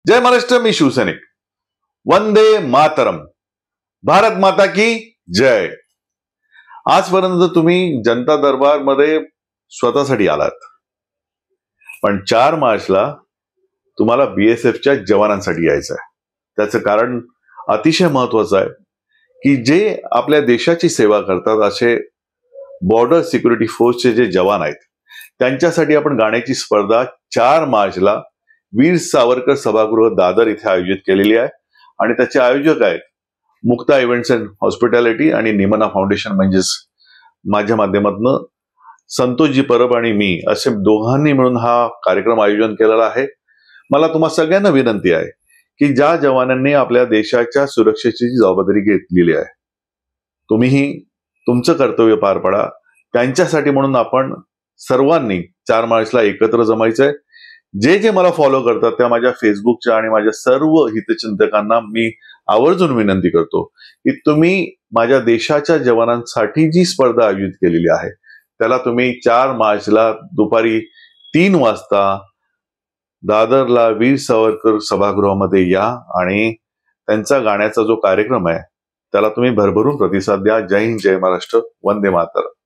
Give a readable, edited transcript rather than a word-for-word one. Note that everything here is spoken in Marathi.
जय महाराष्ट्र, मी शिवसैनिक. वंदे मातरम. भारत माता की जय. आजपर्यंत तुम्ही जनता दरबारमध्ये स्वतःसाठी आलात, पण 4 मार्चला तुम्हाला बीएसएफच्या जवानांसाठी यायचं आहे. त्याचं कारण अतिशय महत्वाचं आहे की जे आपल्या देशाची सेवा करतात असे बॉर्डर सिक्युरिटी फोर्सचे जे जवान आहेत त्यांच्यासाठी आपण गाण्याची स्पर्धा 4 मार्चला वीर सावरकर सभागृह दादर इथे आयोजित केलेली आहे. आणि त्याचे आयोजक आहेत मुक्ता इव्हेंट्स अँड हॉस्पिटॅलिटी आणि निमना फाउंडेशन, म्हणजेच माझ्या माध्यमातून संतोषजी परब आणि मी असे दोघांनी मिळून हा कार्यक्रम आयोजन केलेला आहे. मला तुम्हा सगळ्यांना विनंती आहे की ज्या जवानांनी आपल्या देशाच्या सुरक्षेची जबाबदारी घेतलेली आहे, तुम्हीही तुमचं कर्तव्य पार पडा. त्यांच्यासाठी म्हणून आपण सर्वांनी 4 मार्चला एकत्र जमायचंय. जे जे मला फॉलो करतात त्या माझ्या फेसबुकच्या आणि माझ्या सर्व हितचिंतकांना मी आवर्जून विनंती करतो की तुम्ही माझ्या देशाच्या जवानांसाठी जी स्पर्धा आयोजित केलेली आहे त्याला तुम्ही 4 मार्चला दुपारी 3 वाजता दादरला वीर सावरकर सभागृहामध्ये या आणि त्यांचा गाण्याचा जो कार्यक्रम आहे त्याला तुम्ही भरभरून प्रतिसाद द्या. जय हिंद, जय महाराष्ट्र, वंदे मातरम.